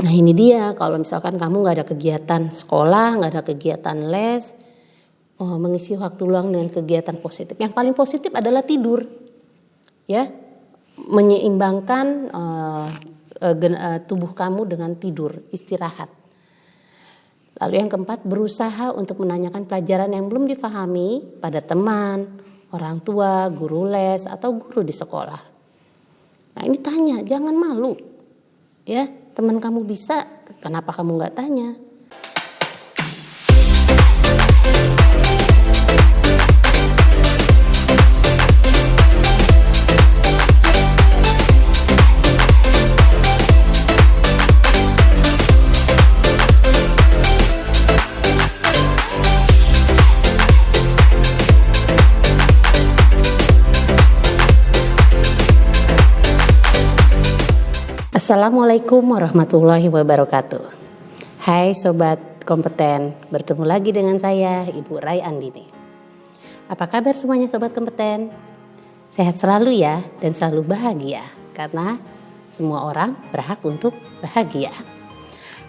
Nah ini dia, kalau misalkan kamu nggak ada kegiatan sekolah, nggak ada kegiatan les, mengisi waktu luang dengan kegiatan positif. Yang paling positif adalah tidur, ya, menyeimbangkan tubuh kamu dengan tidur, istirahat. Lalu yang keempat, berusaha untuk menanyakan pelajaran yang belum difahami pada teman, orang tua, guru les, atau guru di sekolah. Nah ini tanya, jangan malu. Ya, teman kamu bisa, kenapa kamu nggak tanya? Assalamualaikum warahmatullahi wabarakatuh. Hai Sobat Kompeten, bertemu lagi dengan saya Ibu Rai Andini. Apa kabar semuanya Sobat Kompeten? Sehat selalu ya dan selalu bahagia, karena semua orang berhak untuk bahagia.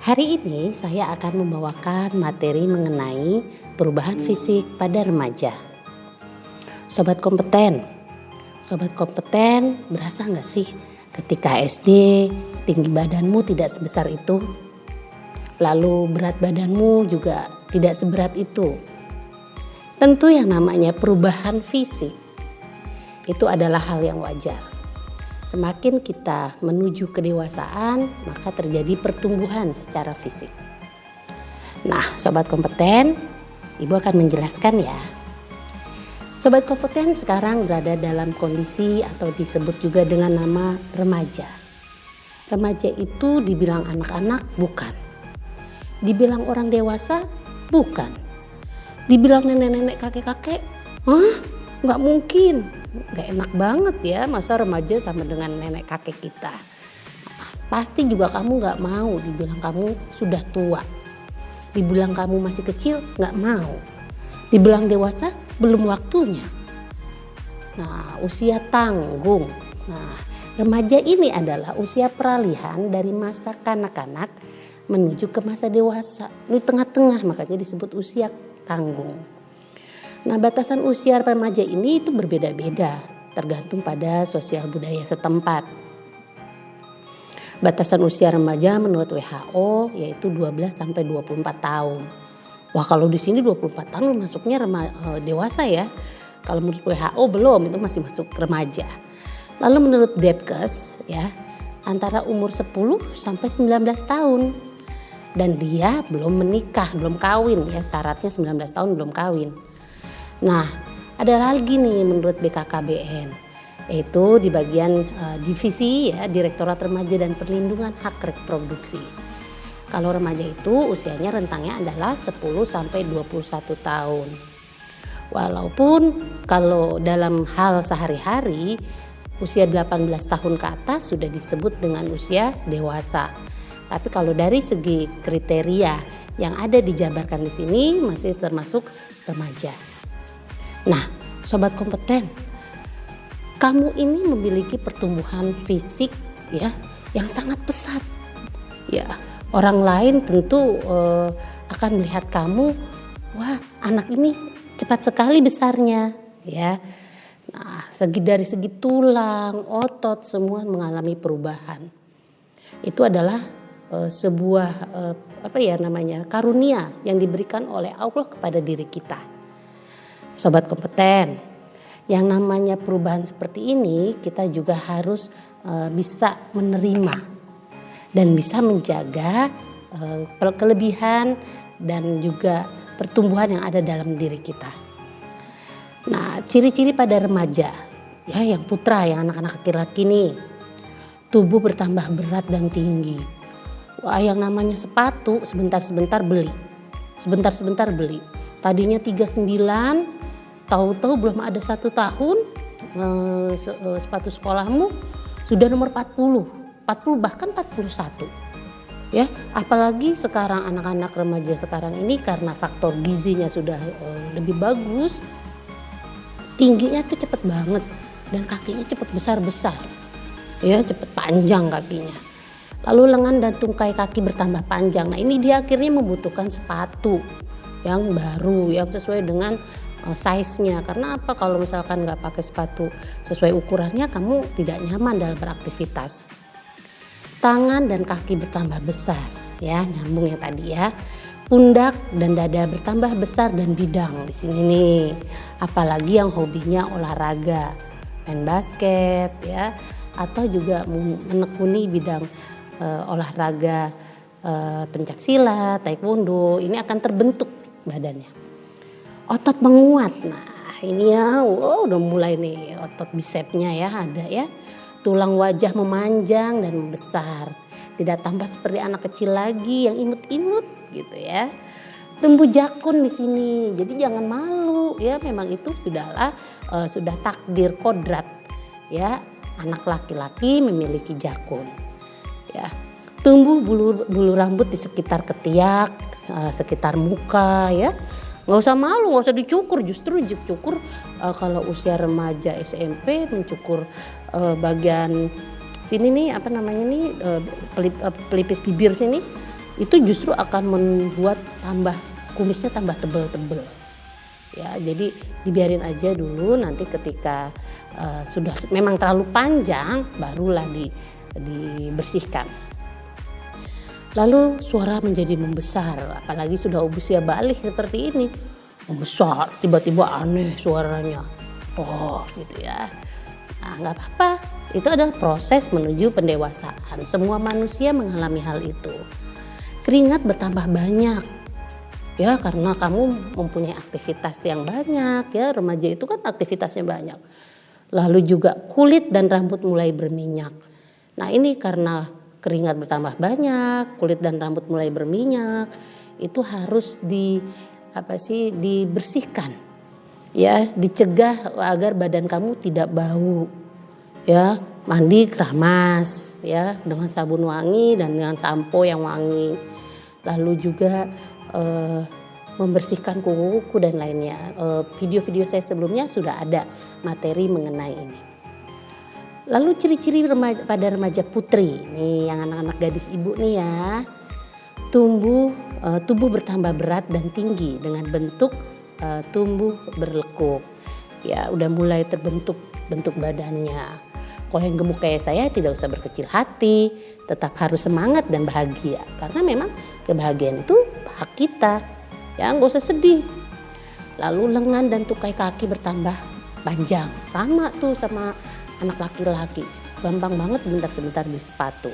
Hari ini saya akan membawakan materi mengenai perubahan fisik pada remaja. Sobat Kompeten berasa gak sih ketika SD tinggi badanmu tidak sebesar itu, lalu berat badanmu juga tidak seberat itu. Tentu yang namanya perubahan fisik itu adalah hal yang wajar. Semakin kita menuju kedewasaan, maka terjadi pertumbuhan secara fisik. Nah, Sobat Kompeten, Ibu akan menjelaskan ya. Sobat Kompeten sekarang berada dalam kondisi atau disebut juga dengan nama remaja. Remaja itu dibilang anak-anak? Bukan. Dibilang orang dewasa? Bukan. Dibilang nenek-nenek, kakek-kakek? Nggak mungkin. Nggak enak banget ya, masa remaja sama dengan nenek kakek kita. Pasti juga kamu nggak mau dibilang kamu sudah tua. Dibilang kamu masih kecil, nggak mau. Dibilang dewasa, belum waktunya. Nah, usia tanggung. Nah, remaja ini adalah usia peralihan dari masa kanak-kanak menuju ke masa dewasa. Ini tengah-tengah, makanya disebut usia tanggung. Nah, batasan usia remaja ini itu berbeda-beda, tergantung pada sosial budaya setempat. Batasan usia remaja menurut WHO yaitu 12 sampai 24 tahun. Wah, kalau di sini 24 tahun masuknya dewasa ya. Kalau menurut WHO belum, itu masih masuk remaja. Lalu menurut Depkes ya, antara umur 10 sampai 19 tahun. Dan dia belum menikah, belum kawin ya, syaratnya 19 tahun belum kawin. Nah, ada lagi nih menurut BKKBN, yaitu di bagian divisi ya, Direktorat Remaja dan Perlindungan Hak Reproduksi. Kalau remaja itu usianya rentangnya adalah 10 sampai 21 tahun. Walaupun kalau dalam hal sehari-hari usia 18 tahun ke atas sudah disebut dengan usia dewasa. Tapi kalau dari segi kriteria yang ada dijabarkan di sini masih termasuk remaja. Nah, Sobat Kompeten, kamu ini memiliki pertumbuhan fisik ya yang sangat pesat. Ya, orang lain tentu akan melihat kamu, wah anak ini cepat sekali besarnya ya. Nah, dari segi tulang, otot semua mengalami perubahan. Itu adalah sebuah karunia yang diberikan oleh Allah kepada diri kita. Sobat Kompeten, yang namanya perubahan seperti ini kita juga harus bisa menerima dan bisa menjaga kelebihan dan juga pertumbuhan yang ada dalam diri kita. Nah, ciri-ciri pada remaja ya, yang putra, yang anak-anak laki-laki nih, tubuh bertambah berat dan tinggi. Wah, yang namanya sepatu sebentar-sebentar beli. Tadinya 39, tahu-tahu belum ada 1 tahun sepatu sekolahmu sudah nomor 40 bahkan 41. Ya, apalagi sekarang anak-anak remaja sekarang ini karena faktor gizinya sudah lebih bagus, tingginya tuh cepet banget dan kakinya cepet besar-besar. Ya, cepet panjang kakinya. Lalu lengan dan tungkai kaki bertambah panjang. Nah ini dia akhirnya membutuhkan sepatu yang baru, yang sesuai dengan size-nya. Karena apa, kalau misalkan nggak pakai sepatu sesuai ukurannya, kamu tidak nyaman dalam beraktivitas. Tangan dan kaki bertambah besar, ya nyambung yang tadi ya. Pundak dan dada bertambah besar dan bidang di sini nih. Apalagi yang hobinya olahraga, main basket ya, atau juga menekuni bidang olahraga pencak silat, taekwondo, ini akan terbentuk badannya. Otot menguat, nah ini ya, udah mulai nih otot bisepnya ya ada ya. Tulang wajah memanjang dan membesar, tidak tampak seperti anak kecil lagi yang imut-imut gitu ya. Tumbuh jakun di sini, jadi jangan malu ya, memang itu sudah takdir kodrat ya, anak laki-laki memiliki jakun. Ya, tumbuh bulu rambut di sekitar ketiak, sekitar muka ya. Nggak usah malu, nggak usah dicukur, justru cukur kalau usia remaja SMP mencukur bagian sini nih apa namanya nih pelipis bibir sini, itu justru akan membuat kumisnya tambah tebel-tebel. Ya, jadi dibiarin aja dulu, nanti ketika sudah memang terlalu panjang barulah dibersihkan. Lalu suara menjadi membesar, apalagi sudah usia balik seperti ini. Membesar, tiba-tiba aneh suaranya. Oh gitu ya. Nah gak apa-apa, itu adalah proses menuju pendewasaan. Semua manusia mengalami hal itu. Keringat bertambah banyak. Ya karena kamu mempunyai aktivitas yang banyak ya, remaja itu kan aktivitasnya banyak. Lalu juga kulit dan rambut mulai berminyak. Nah ini karena keringat bertambah banyak, kulit dan rambut mulai berminyak, itu harus dibersihkan. Ya, dicegah agar badan kamu tidak bau. Ya, mandi keramas ya dengan sabun wangi dan dengan sampo yang wangi. Lalu juga membersihkan kuku dan lainnya. Video-video saya sebelumnya sudah ada materi mengenai ini. Lalu ciri-ciri pada remaja putri, nih yang anak-anak gadis ibu nih ya, tubuh bertambah berat dan tinggi dengan bentuk tumbuh berlekuk, ya udah mulai terbentuk bentuk badannya. Kalau yang gemuk kayak saya tidak usah berkecil hati, tetap harus semangat dan bahagia karena memang kebahagiaan itu hak kita, ya nggak usah sedih. Lalu lengan dan tungkai kaki bertambah panjang, sama tuh sama anak laki-laki, gampang banget sebentar-sebentar beli sepatu.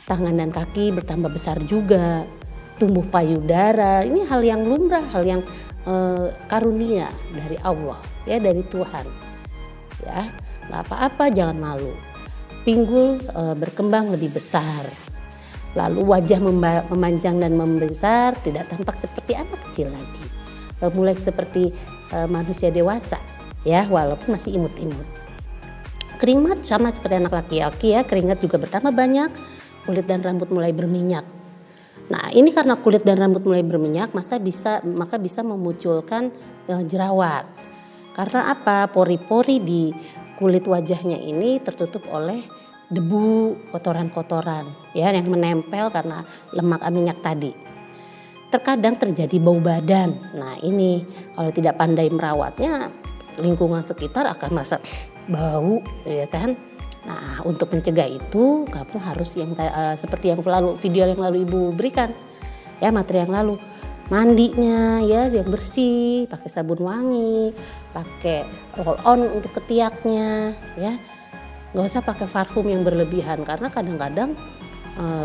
Tangan dan kaki bertambah besar juga, tumbuh payudara, ini hal yang lumrah, hal yang karunia dari Allah, ya dari Tuhan. Ya, nggak apa-apa, jangan malu. Pinggul berkembang lebih besar, lalu wajah memanjang dan membesar, tidak tampak seperti anak kecil lagi, mulai seperti manusia dewasa, ya walaupun masih imut-imut. Keringat sama seperti anak laki-laki ya, keringat juga bertambah banyak, kulit dan rambut mulai berminyak. Nah ini karena kulit dan rambut mulai berminyak maka bisa memunculkan jerawat. Karena apa? Pori-pori di kulit wajahnya ini tertutup oleh debu, kotoran-kotoran ya yang menempel karena lemak minyak tadi. Terkadang terjadi bau badan. Nah ini kalau tidak pandai merawatnya, lingkungan sekitar akan merasa bau ya kan. Nah untuk mencegah itu kamu harus yang seperti yang video yang lalu ibu berikan ya, materi yang lalu, mandinya ya yang bersih, pakai sabun wangi, pakai roll on untuk ketiaknya ya, nggak usah pakai parfum yang berlebihan karena kadang-kadang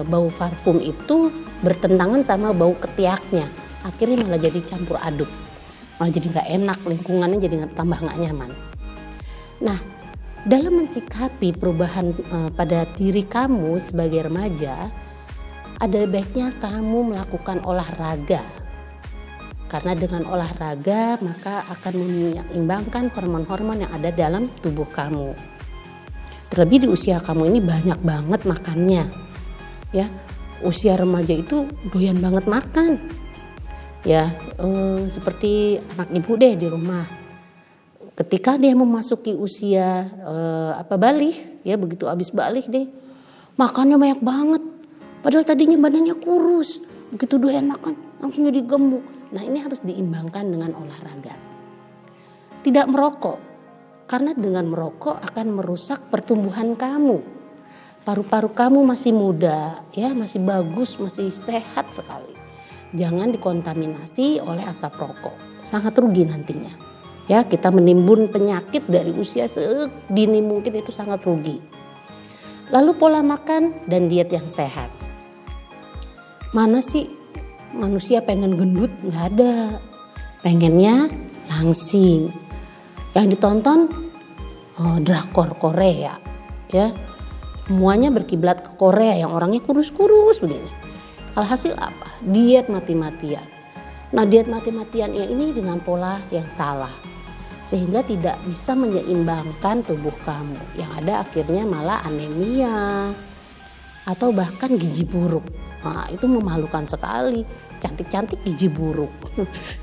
bau parfum itu bertentangan sama bau ketiaknya, akhirnya malah jadi campur aduk, malah jadi nggak enak, lingkungannya jadi tambah nggak nyaman. Nah, dalam mensikapi perubahan pada diri kamu sebagai remaja, ada baiknya kamu melakukan olahraga. Karena dengan olahraga maka akan menyeimbangkan hormon-hormon yang ada dalam tubuh kamu. Terlebih di usia kamu ini banyak banget makannya. Ya, usia remaja itu doyan banget makan. Ya, seperti anak ibu deh di rumah. Ketika dia memasuki usia balik, ya begitu habis balik deh, makannya banyak banget. Padahal tadinya badannya kurus, begitu udah enak kan langsung jadi gemuk. Nah ini harus diimbangkan dengan olahraga. Tidak merokok, karena dengan merokok akan merusak pertumbuhan kamu. Paru-paru kamu masih muda, ya masih bagus, masih sehat sekali. Jangan dikontaminasi oleh asap rokok, sangat rugi nantinya. Ya, kita menimbun penyakit dari usia sedini mungkin itu sangat rugi. Lalu pola makan dan diet yang sehat. Mana sih manusia pengen gendut? Nggak ada. Pengennya langsing. Yang ditonton drakor Korea, ya. Semuanya berkiblat ke Korea yang orangnya kurus-kurus begini. Alhasil apa? Diet mati-matian. Nah diet mati-matian ini dengan pola yang salah. Sehingga tidak bisa menyeimbangkan tubuh kamu. Yang ada akhirnya malah anemia. Atau bahkan gizi buruk. Nah itu memalukan sekali. Cantik-cantik gizi buruk.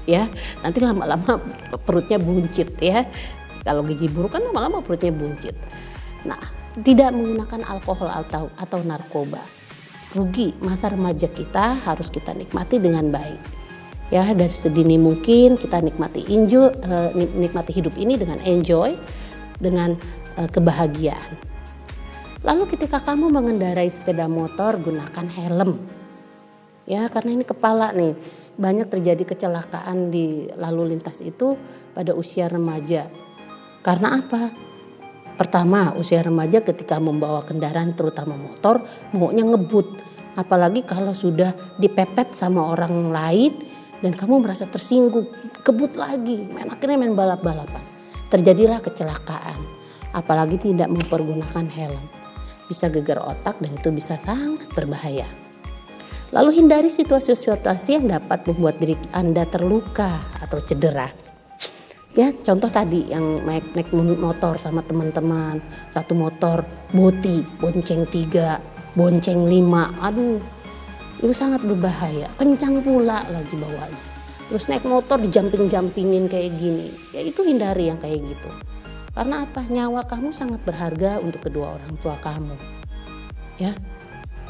Ya, nanti lama-lama perutnya buncit ya. Kalau gizi buruk kan lama-lama perutnya buncit. Nah, tidak menggunakan alkohol atau narkoba. Rugi, masa remaja kita harus kita nikmati dengan baik. Ya, dari sedini mungkin kita nikmati hidup ini dengan enjoy, dengan kebahagiaan. Lalu ketika kamu mengendarai sepeda motor, gunakan helm. Ya, karena ini kepala nih, banyak terjadi kecelakaan di lalu lintas itu pada usia remaja. Karena apa? Pertama, usia remaja ketika membawa kendaraan terutama motor, maunya ngebut. Apalagi kalau sudah dipepet sama orang lain dan kamu merasa tersinggung, kebut lagi, akhirnya main balap-balapan. Terjadilah kecelakaan, apalagi tidak mempergunakan helm. Bisa gegar otak dan itu bisa sangat berbahaya. Lalu hindari situasi-situasi yang dapat membuat diri Anda terluka atau cedera. Ya, contoh tadi yang naik motor sama teman-teman, satu motor bonceng 3, bonceng 5, aduh itu sangat berbahaya, kencang pula lagi bawanya. Terus naik motor dijamping-jampingin kayak gini, ya itu hindari yang kayak gitu. Karena apa? Nyawa kamu sangat berharga untuk kedua orang tua kamu. Ya,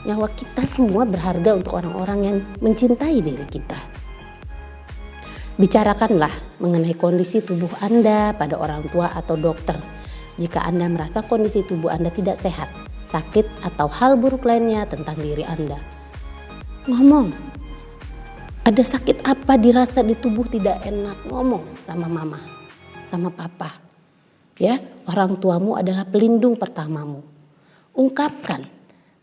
nyawa kita semua berharga untuk orang-orang yang mencintai diri kita. Bicarakanlah mengenai kondisi tubuh Anda pada orang tua atau dokter. Jika Anda merasa kondisi tubuh Anda tidak sehat, sakit, atau hal buruk lainnya tentang diri Anda. Ngomong, ada sakit apa dirasa di tubuh tidak enak, ngomong sama mama, sama papa. Ya, orang tuamu adalah pelindung pertamamu. Ungkapkan.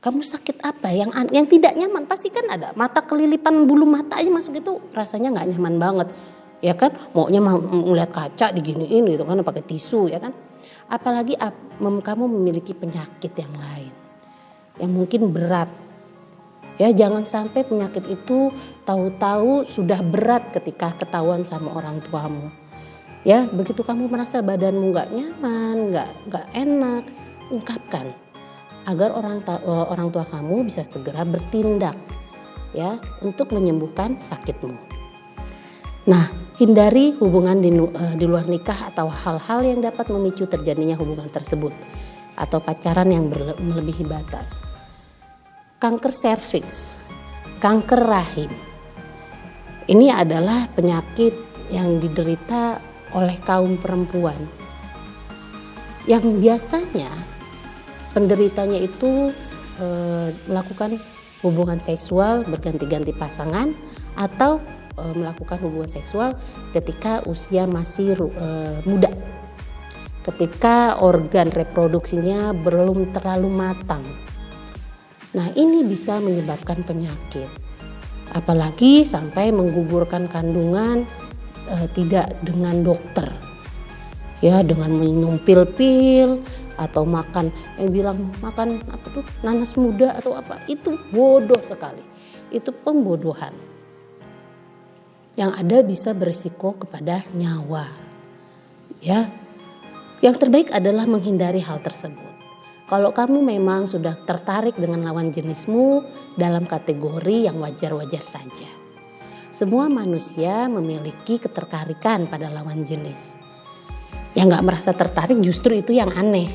Kamu sakit apa yang tidak nyaman, pasti kan ada mata kelilipan, bulu mata aja masuk itu rasanya nggak nyaman banget, ya kan? Maunya melihat kaca diginiin gitu kan, pakai tisu ya kan? Apalagi kamu memiliki penyakit yang lain yang mungkin berat, ya jangan sampai penyakit itu tahu-tahu sudah berat ketika ketahuan sama orang tuamu, ya begitu kamu merasa badanmu nggak nyaman, nggak enak, ungkapkan. Agar orang tua kamu bisa segera bertindak ya untuk menyembuhkan sakitmu. Nah, hindari hubungan di luar nikah atau hal-hal yang dapat memicu terjadinya hubungan tersebut atau pacaran yang melebihi batas. Kanker serviks, kanker rahim. Ini adalah penyakit yang diderita oleh kaum perempuan yang biasanya penderitanya itu melakukan hubungan seksual berganti-ganti pasangan atau melakukan hubungan seksual ketika usia masih muda. Ketika organ reproduksinya belum terlalu matang. Nah, ini bisa menyebabkan penyakit. Apalagi sampai menggugurkan kandungan tidak dengan dokter. Ya, dengan minum pil-pil atau makan yang bilang makan nanas muda atau apa, itu bodoh sekali. Itu pembodohan. Yang ada bisa berisiko kepada nyawa. Ya. Yang terbaik adalah menghindari hal tersebut. Kalau kamu memang sudah tertarik dengan lawan jenismu dalam kategori yang wajar-wajar saja. Semua manusia memiliki ketertarikan pada lawan jenis. Yang gak merasa tertarik justru itu yang aneh.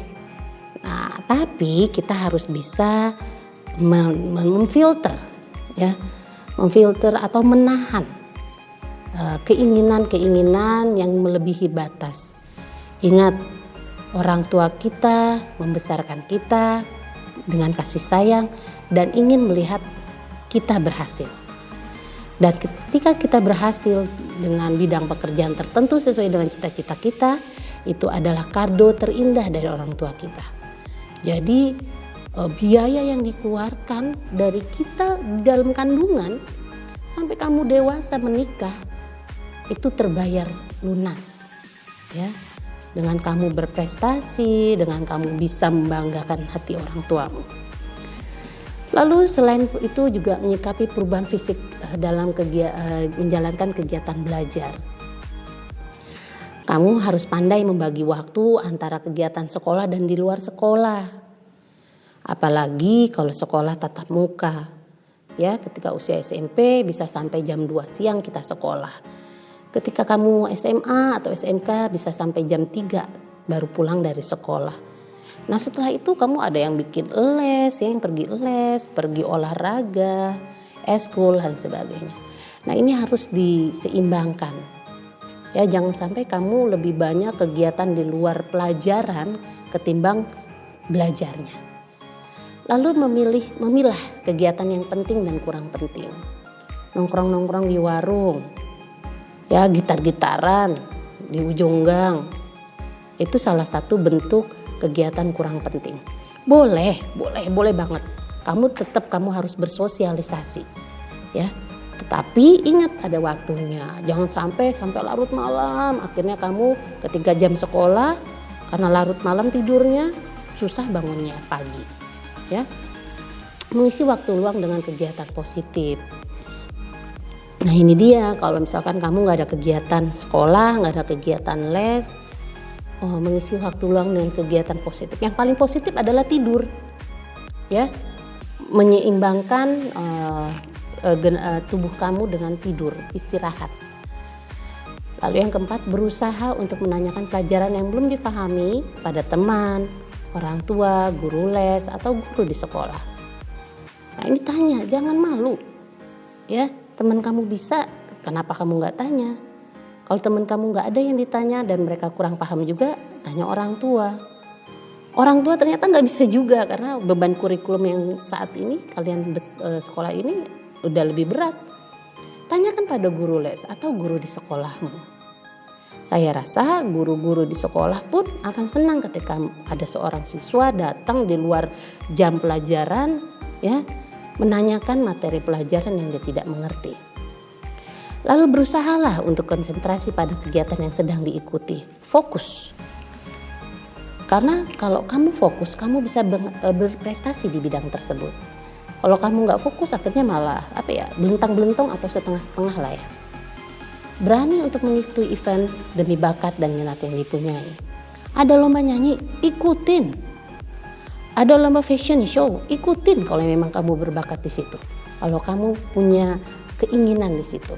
Nah, tapi kita harus bisa memfilter ya, memfilter atau menahan keinginan-keinginan yang melebihi batas. Ingat, orang tua kita membesarkan kita dengan kasih sayang dan ingin melihat kita berhasil. Dan ketika kita berhasil dengan bidang pekerjaan tertentu sesuai dengan cita-cita kita, itu adalah kado terindah dari orang tua kita. Jadi biaya yang dikeluarkan dari kita dalam kandungan sampai kamu dewasa menikah itu terbayar lunas ya, dengan kamu berprestasi, dengan kamu bisa membanggakan hati orang tuamu. Lalu selain itu juga menyikapi perubahan fisik dalam menjalankan kegiatan belajar. Kamu harus pandai membagi waktu antara kegiatan sekolah dan di luar sekolah. Apalagi kalau sekolah tatap muka. Ya, ketika usia SMP bisa sampai jam 2 siang kita sekolah. Ketika kamu SMA atau SMK bisa sampai jam 3 baru pulang dari sekolah. Nah, setelah itu kamu ada yang bikin les, yang pergi olahraga, eskul dan sebagainya. Nah, ini harus diseimbangkan. Ya, jangan sampai kamu lebih banyak kegiatan di luar pelajaran ketimbang belajarnya. Lalu memilah kegiatan yang penting dan kurang penting. Nongkrong-nongkrong di warung, ya gitar-gitaran di ujung gang. Itu salah satu bentuk kegiatan kurang penting. Boleh banget. Kamu harus bersosialisasi, ya. Tetapi ingat ada waktunya. Jangan sampai larut malam. Akhirnya kamu ketika jam sekolah karena larut malam tidurnya susah bangunnya pagi. Ya, mengisi waktu luang dengan kegiatan positif. Nah, ini dia, kalau misalkan kamu nggak ada kegiatan sekolah, nggak ada kegiatan les, mengisi waktu luang dengan kegiatan positif. Yang paling positif adalah tidur, ya, menyeimbangkan tubuh kamu dengan tidur, istirahat. Lalu yang keempat, berusaha untuk menanyakan pelajaran yang belum dipahami pada teman, orang tua, guru les, atau guru di sekolah. Nah, ini tanya, jangan malu. Ya, teman kamu bisa, kenapa kamu nggak tanya? Kalau teman kamu nggak ada yang ditanya dan mereka kurang paham juga, tanya orang tua. Orang tua ternyata nggak bisa juga karena beban kurikulum yang saat ini kalian sekolah ini udah lebih berat. Tanyakan pada guru les atau guru di sekolahmu. Saya rasa guru-guru di sekolah pun akan senang ketika ada seorang siswa datang di luar jam pelajaran, ya, menanyakan materi pelajaran yang dia tidak mengerti. Lalu berusahalah untuk konsentrasi pada kegiatan yang sedang diikuti. Fokus. Karena kalau kamu fokus, kamu bisa berprestasi di bidang tersebut. Kalau kamu nggak fokus, akhirnya malah belentang-belentong atau setengah-setengah lah ya. Berani untuk mengikuti event demi bakat dan minat yang dipunyai. Ada lomba nyanyi, ikutin. Ada lomba fashion show, ikutin kalau memang kamu berbakat di situ. Kalau kamu punya keinginan di situ.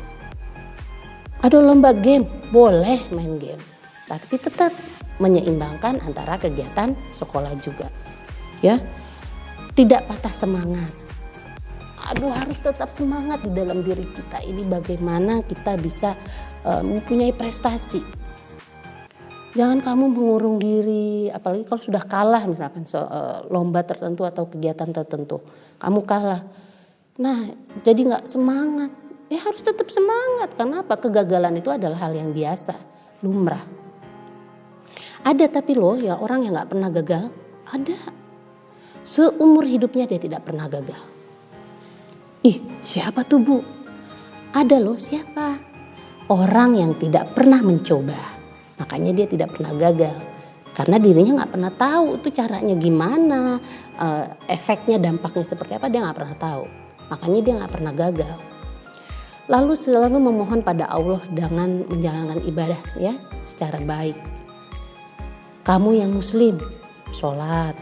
Ada lomba game, boleh main game. Tapi tetap menyeimbangkan antara kegiatan sekolah juga. Ya. Tidak patah semangat. Harus tetap semangat di dalam diri kita ini, bagaimana kita bisa mempunyai prestasi. Jangan kamu mengurung diri, apalagi kalau sudah kalah misalkan lomba tertentu atau kegiatan tertentu, kamu kalah. Nah, jadi nggak semangat. Ya harus tetap semangat, karena apa? Kegagalan itu adalah hal yang biasa, lumrah. Ada tapi ya orang yang nggak pernah gagal, ada. Seumur hidupnya dia tidak pernah gagal. Siapa tuh Bu? Ada siapa? Orang yang tidak pernah mencoba. Makanya dia tidak pernah gagal. Karena dirinya gak pernah tahu itu caranya gimana. Efeknya, dampaknya seperti apa, dia gak pernah tahu. Makanya dia gak pernah gagal. Lalu selalu memohon pada Allah dengan menjalankan ibadah ya secara baik. Kamu yang muslim, sholat.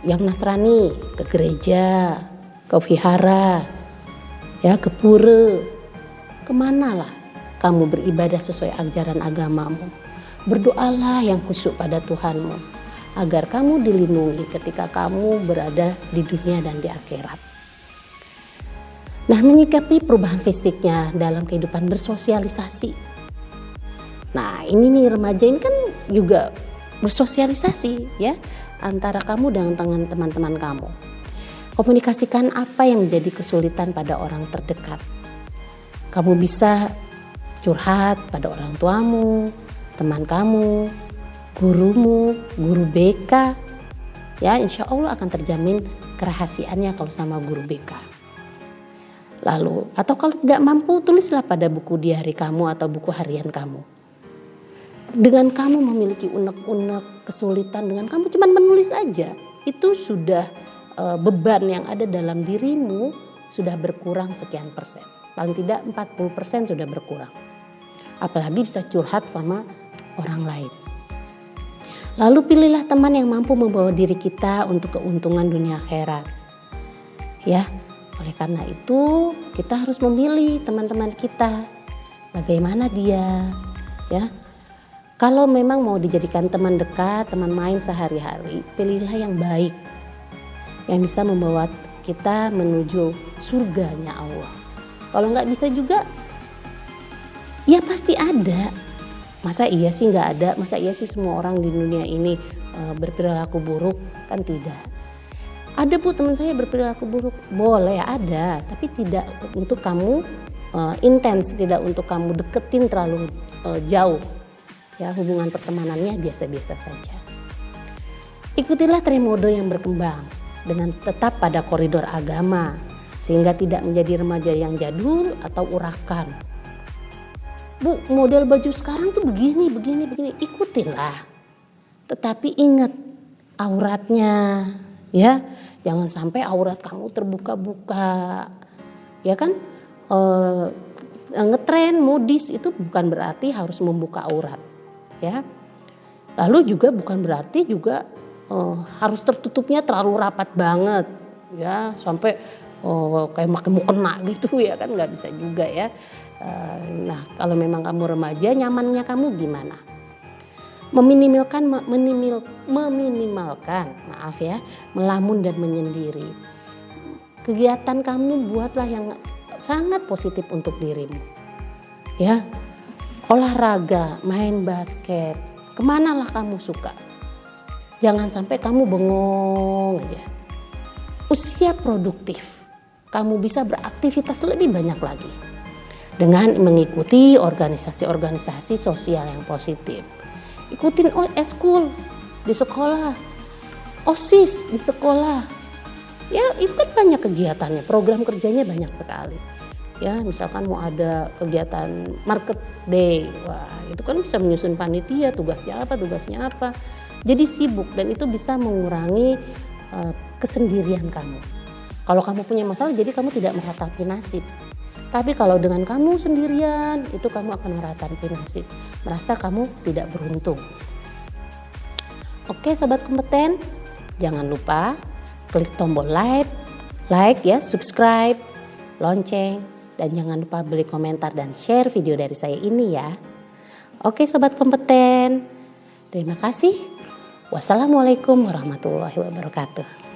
Yang Nasrani, ke gereja, ke vihara, ya ke pura, kemanalah kamu beribadah sesuai ajaran agamamu. Berdoalah yang khusyuk pada Tuhanmu. agar kamu dilindungi ketika kamu berada di dunia dan di akhirat. Nah, menyikapi perubahan fisiknya dalam kehidupan bersosialisasi. Nah, ini nih remaja ini kan juga bersosialisasi ya antara kamu dengan teman-teman kamu. Komunikasikan apa yang menjadi kesulitan pada orang terdekat. Kamu bisa curhat pada orang tuamu, teman kamu, gurumu, guru BK. Ya, insya Allah akan terjamin kerahasiaannya kalau sama guru BK. Lalu, atau kalau tidak mampu, tulislah pada buku diari kamu atau buku harian kamu. Dengan kamu memiliki unek-unek kesulitan, dengan kamu cuma menulis aja, itu sudah beban yang ada dalam dirimu sudah berkurang sekian persen. Paling tidak 40% sudah berkurang. Apalagi bisa curhat sama orang lain. Lalu pilihlah teman yang mampu membawa diri kita untuk keuntungan dunia akhirat. Ya, oleh karena itu kita harus memilih teman-teman kita. Bagaimana dia, ya. Kalau memang mau dijadikan teman dekat, teman main sehari-hari, pilihlah yang baik. Yang bisa membawa kita menuju surganya Allah. Kalau nggak bisa juga, ya pasti ada. Masa iya sih nggak ada? Masa iya sih semua orang di dunia ini berperilaku buruk? Kan tidak. Ada Bu, teman saya berperilaku buruk. Boleh ada, tapi tidak untuk kamu intens, tidak untuk kamu deketin terlalu jauh. Ya, hubungan pertemanannya biasa-biasa saja. Ikutilah tren mode yang berkembang dengan tetap pada koridor agama sehingga tidak menjadi remaja yang jadul atau urakan. Bu, model baju sekarang tuh begini, ikutilah. Tetapi ingat auratnya, ya. Jangan sampai aurat kamu terbuka-buka. Ya kan? Ngetren modis itu bukan berarti harus membuka aurat, ya. Lalu juga bukan berarti juga harus tertutupnya terlalu rapat banget, ya, sampai kayak makin mau kena gitu, ya kan, nggak bisa juga ya. Nah, kalau memang kamu remaja, nyamannya kamu gimana? Meminimalkan, maaf ya, melamun dan menyendiri. Kegiatan kamu buatlah yang sangat positif untuk dirimu, ya. Olahraga, main basket, kemanalah kamu suka. Jangan sampai kamu bengong aja. Usia produktif, kamu bisa beraktivitas lebih banyak lagi dengan mengikuti organisasi-organisasi sosial yang positif. Ikutin eskul di sekolah, OSIS di sekolah. Ya, itu kan banyak kegiatannya, program kerjanya banyak sekali. Ya, misalkan mau ada kegiatan market day, wah itu kan bisa menyusun panitia, tugasnya apa. Jadi sibuk dan itu bisa mengurangi kesendirian kamu. Kalau kamu punya masalah, jadi kamu tidak meratapi nasib. Tapi kalau dengan kamu sendirian, itu kamu akan meratapi nasib. Merasa kamu tidak beruntung. Oke sobat kompeten, jangan lupa klik tombol like ya, subscribe, lonceng, dan jangan lupa beri komentar dan share video dari saya ini ya. Oke sobat kompeten, terima kasih. Wassalamualaikum warahmatullahi wabarakatuh.